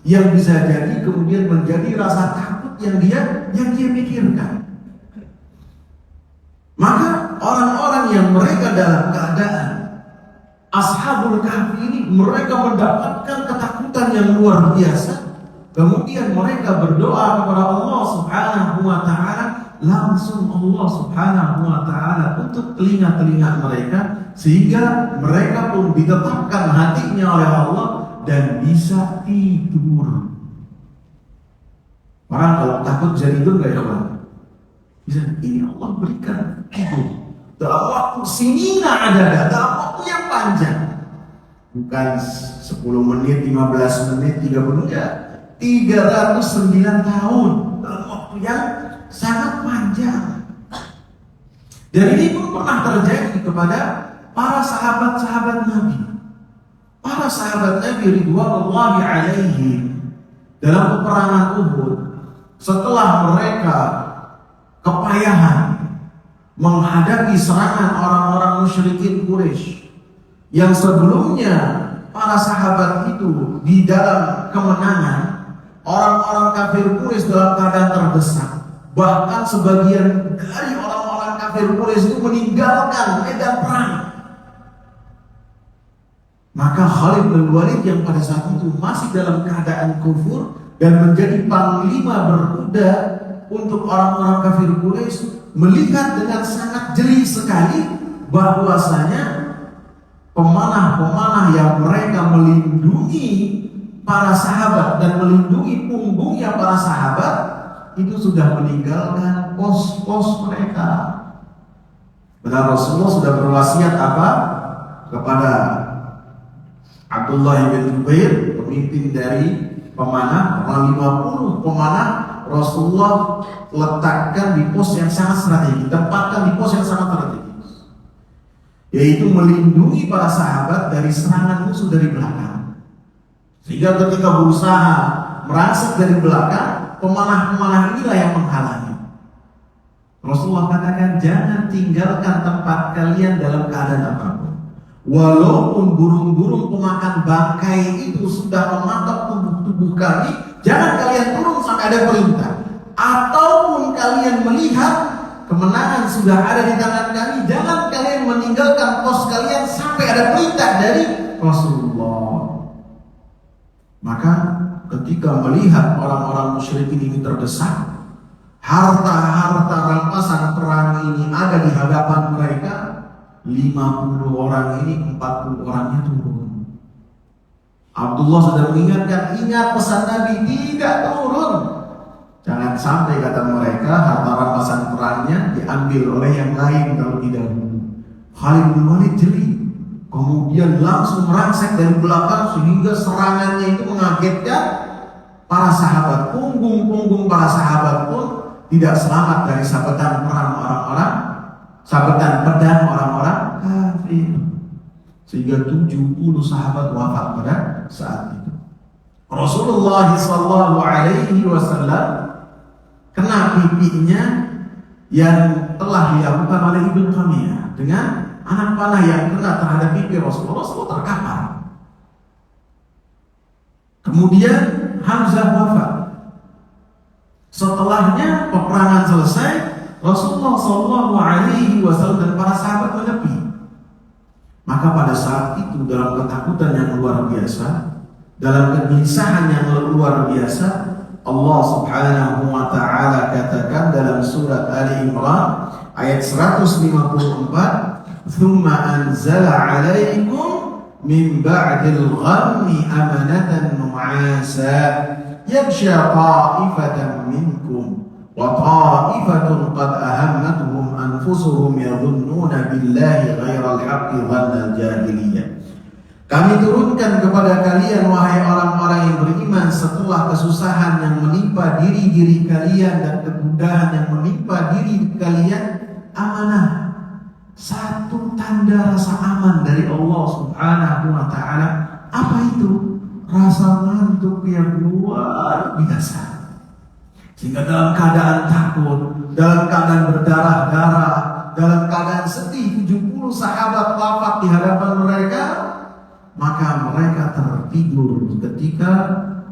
yang bisa jadi kemudian menjadi rasa takut yang dia pikirkan. Maka orang-orang yang mereka dalam keadaan Ashabul Kahfi ini, mereka mendapatkan ketakutan yang luar biasa. Kemudian mereka berdoa kepada Allah Subhanahu wa taala, langsung Allah Subhanahu wa taala tutup telinga-telinga mereka sehingga mereka pun ditetapkan hatinya oleh Allah dan bisa tidur. Orang kalau takut bisa tidur enggak ya, Pak? Bisa. Ini Allah berikan tidur dalam waktu sinina ada dalam waktu yang panjang. Bukan 10 menit, 15 menit, 30 menit, 309 tahun dalam waktu yang sangat panjang. Dan ini pun pernah terjadi kepada para sahabat-sahabat Nabi. Para sahabat Nabi ridwanullahi alaihim dalam peperangan Uhud, setelah mereka kepayahan menghadapi serangan orang-orang musyrikin Quraisy yang sebelumnya para sahabat itu di dalam kemenangan, orang-orang kafir Quraisy dalam keadaan terdesak. Bahkan sebagian dari orang-orang kafir Quraisy itu meninggalkan medan perang. Maka Khalid bin Walid yang pada saat itu masih dalam keadaan kufur dan menjadi panglima berkuda untuk orang-orang kafir Quraisy, melihat dengan sangat jeli sekali bahwasanya pemanah-pemanah yang mereka melindungi para sahabat dan melindungi punggungnya para sahabat itu sudah meninggalkan pos-pos mereka. Benar, Rasulullah sudah berwasiat apa? Kepada Abdullah bin Jubair, pemimpin dari pemanah, 50 pemanah Rasulullah letakkan di pos yang sangat strategis, tempatkan di pos yang sangat strategis, yaitu melindungi para sahabat dari serangan musuh dari belakang. Sehingga ketika berusaha merangsek dari belakang, pemanah-pemanah inilah yang menghalangi. Rasulullah katakan, jangan tinggalkan tempat kalian dalam keadaan apapun. Walaupun burung-burung pemakan bangkai itu sudah mematok tubuh kami, jangan kalian turun sampai ada perintah. Ataupun kalian melihat kemenangan sudah ada di tangan kami, jangan kalian meninggalkan pos kalian sampai ada perintah dari Rasulullah. Maka ketika melihat orang-orang musyrikin ini terdesak, harta-harta rampasan perang ini ada di hadapan mereka, 50 orang ini 40 orangnya turun. Abdullah sudah mengingatkan, ingat pesan Nabi, tidak turun. Jangan sampai kata mereka harta rampasan perangnya diambil oleh yang lain kalau tidak. Khalid bin Walid jeli, kemudian langsung merangsek dari belakang sehingga serangannya itu mengagetkan para sahabat. Punggung-punggung para sahabat pun tidak selamat dari sabetan perang orang-orang, sabetan pedang orang-orang kafir. Sehingga 70 sahabat wafat pada saat itu. Rasulullah SAW kena pipinya yang telah dilakukan oleh Ibn Qamiyah dengan anak panah yang kena terhadap pipi Rasulullah terkapar. Kemudian Hamzah wafat. Setelahnya peperangan selesai, Rasulullah SAW dan para sahabat menepi. Maka pada saat itu dalam ketakutan yang luar biasa, dalam kegelisahan yang luar biasa, Allah Subhanahu wa taala katakan dalam surat Ali Imran ayat 154, "Tsumma anzala 'alaikum min ba'dil ghammi amanatan nu'asa yaghsha ta'ifatan minkum wa ta'ifatun qad ahammatuhum anfusuhum yadhunnuna billahi ghairal haqqi dhannal jahiliyah." Kami turunkan kepada kalian wahai orang-orang yang beriman setelah kesusahan yang menimpa diri-diri kalian dan kegundahan yang menimpa diri kalian, amanah. Satu tanda rasa aman dari Allah Subhanahu wa taala. Apa itu? Rasa ngantuk yang luar biasa. Sehingga dalam keadaan takut, dalam keadaan berdarah-darah, dalam keadaan sedih, 70 sahabat wafat di hadapan mereka, maka mereka tertidur ketika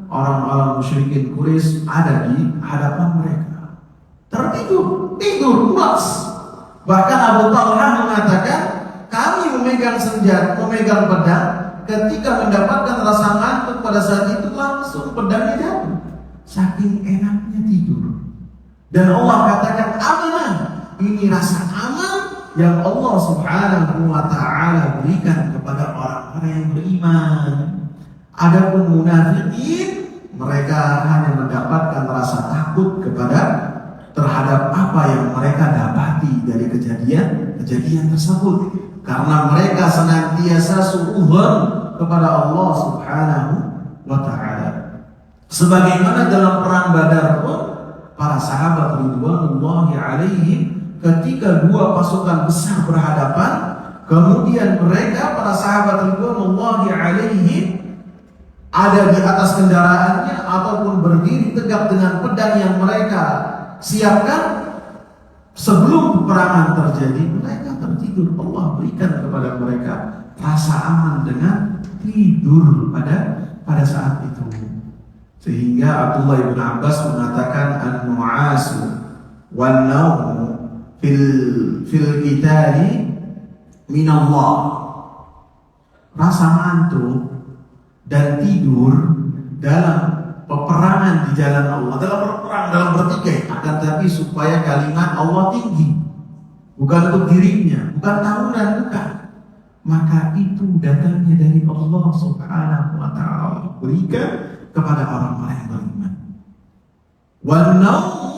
orang-orang musyrikin Quraisy ada di hadapan mereka. Tertidur, tidur pulas. Bahkan Abu Talha mengatakan, kami memegang senjata, memegang pedang, ketika mendapatkan rasa ngantuk pada saat itu langsung pedangnya jatuh. Saking enaknya tidur. Dan Allah katakan amanah. Ini rasa aman yang Allah Subhanahu wa taala berikan kepada orang-orang yang beriman. Adapun munafikin, mereka hanya mendapatkan rasa takut terhadap apa yang mereka dapati dari kejadian tersebut, karena mereka senantiasa suudzon kepada Allah Subhanahu wa taala. Sebagaimana dalam perang Badar pun para sahabat ridwanullahi alaihim, ketika dua pasukan besar berhadapan, kemudian mereka para sahabat ridwanullahi alaihim ada di atas kendaraannya ataupun berdiri tegak dengan pedang yang mereka siapkan. Sebelum peperangan terjadi, mereka tertidur. Allah berikan kepada mereka rasa aman dengan tidur pada saat itu. Sehingga Abdullah bin Abbas mengatakan an-nu'asu wan-nawmu fil qitali min Allah. Rasa ngantuk dan tidur dalam peperangan di jalan Allah, dalam berperang, dalam bertikai, akan tapi supaya kalimat Allah tinggi, bukan untuk dirinya, bukan tawuran, bukan. Maka itu datangnya dari Allah Subhanahu wa taala, berikan kepada orang-orang yang beriman. Wan-nawmu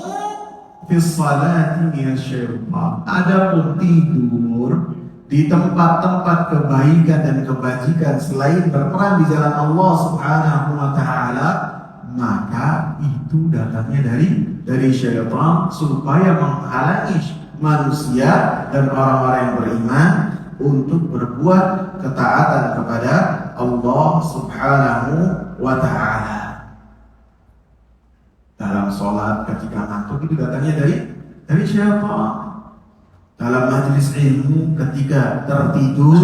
fi sholati minasyaitan. Adapun tidur di tempat-tempat kebaikan dan kebajikan selain berperang di jalan Allah Subhanahu wa taala, maka itu datangnya dari syaitan supaya menghalangi manusia dan orang-orang yang beriman untuk berbuat ketaatan kepada Allah Subhanahu wa taala. Dalam sholat ketika ngantuk itu datangnya dari Dari syaitan. Dalam majelis ilmu ketika tertidur,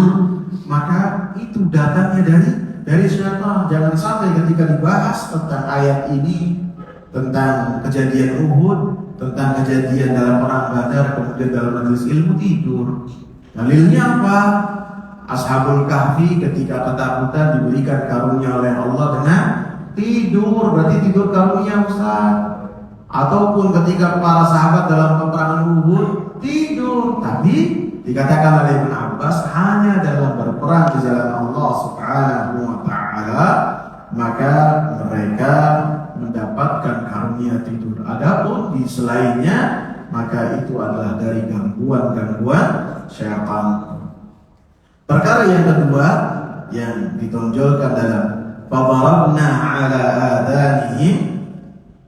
maka itu datangnya dari syaitan. Jangan sampai ketika dibahas tentang ayat ini, tentang kejadian Uhud, tentang kejadian dalam perang Badar, kemudian dalam majelis ilmu tidur. Dalilnya apa? Ashabul Kahfi ketika ketakutan diberikan karunia oleh Allah dengan tidur. Berarti tidur karunia, Ustaz. Ataupun ketika para sahabat dalam peperangan Uhud tidur, tapi dikatakan oleh Ibn Abbas hanya dalam berperang di jalan Allah Subhanahu wa taala, maka mereka mendapatkan karunia tidur. Adapun di selainnya, maka itu adalah dari gangguan-gangguan syaitan. Perkara yang kedua yang ditonjolkan dalam fadarabna ala adanihim,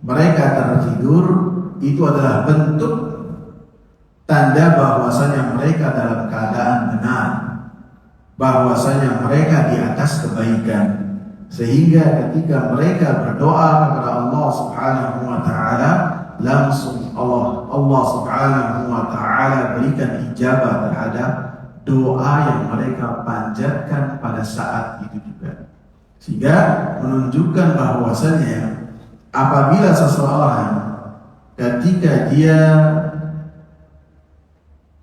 mereka tertidur, itu adalah bentuk tanda bahwasanya mereka dalam keadaan benar, bahwasanya mereka di atas kebaikan, sehingga ketika mereka berdoa kepada Allah Subhanahu wa taala, langsung Allah Subhanahu wa taala berikan ijabah terhadap doa yang mereka panjatkan pada saat itu juga. Sehingga menunjukkan bahwasanya apabila seseorang ketika dia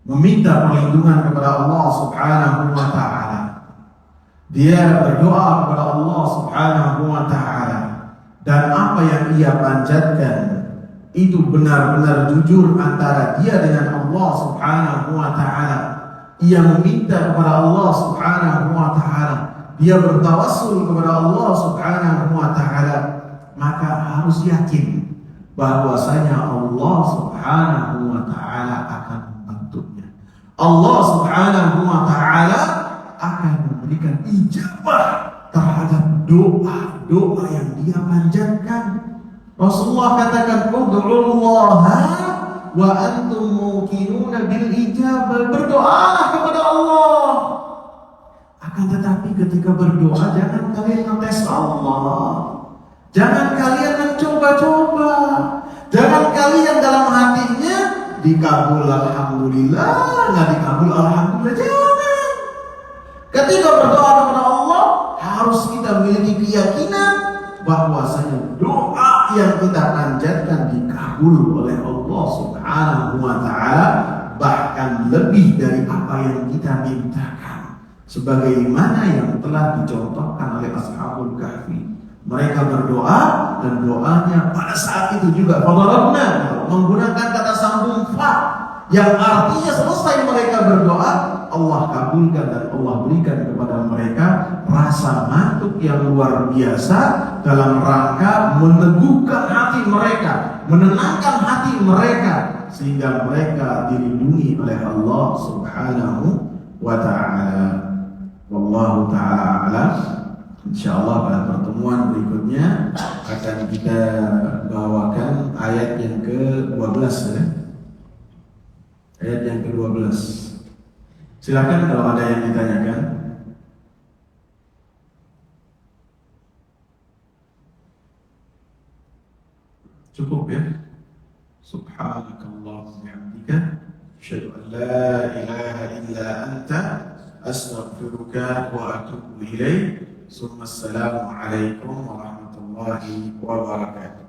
meminta perlindungan kepada Allah Subhanahu wa taala, dia berdoa kepada Allah Subhanahu wa taala, dan apa yang ia panjatkan itu benar-benar jujur antara dia dengan Allah Subhanahu wa taala, ia meminta kepada Allah Subhanahu wa taala, dia bertawassul kepada Allah Subhanahu wa taala, maka harus yakin bahwasanya Allah Subhanahu wa taala akan membantunya. Allah Subhanahu wa taala akan memberikan ijabah terhadap doa-doa yang dia panjatkan. Rasulullah katakan, "Ud'ullaha wa antum muqinuna bil ijabah." Berdoalah kepada Allah. Akan tetapi ketika berdoa jangan kalian ngetes Allah. Jangan kalian mencoba-coba. Jangan kalian dalam hatinya dikabul alhamdulillah, nggak dikabul alhamdulillah. Jangan. Ketika berdoa kepada Allah harus kita memiliki keyakinan bahwasanya doa yang kita panjatkan dikabul oleh Allah Subhanahu wa taala, bahkan lebih dari apa yang kita mintakan. Sebagaimana yang telah dicontohkan oleh Ashabul Kahfi. Mereka berdoa dan doanya pada saat itu juga fadarabna menggunakan kata sambung fa yang artinya selesai mereka berdoa Allah kabulkan dan Allah berikan kepada mereka rasa ngantuk yang luar biasa dalam rangka meneguhkan hati mereka, menenangkan hati mereka sehingga mereka dilindungi oleh Allah Subhanahu wa taala. Wallahu taala a'lam. InsyaAllah pada pertemuan berikutnya akan kita bawakan ayat yang ke-12 ya. Ayat yang ke-12. Silakan kalau ada yang ditanyakan. Cukup ya. Subhanakallah wa bihamdika asyhadu an la ilaha illa anta astaghfiruka wa atubu ilaik. Assalamualaikum warahmatullahi wabarakatuh.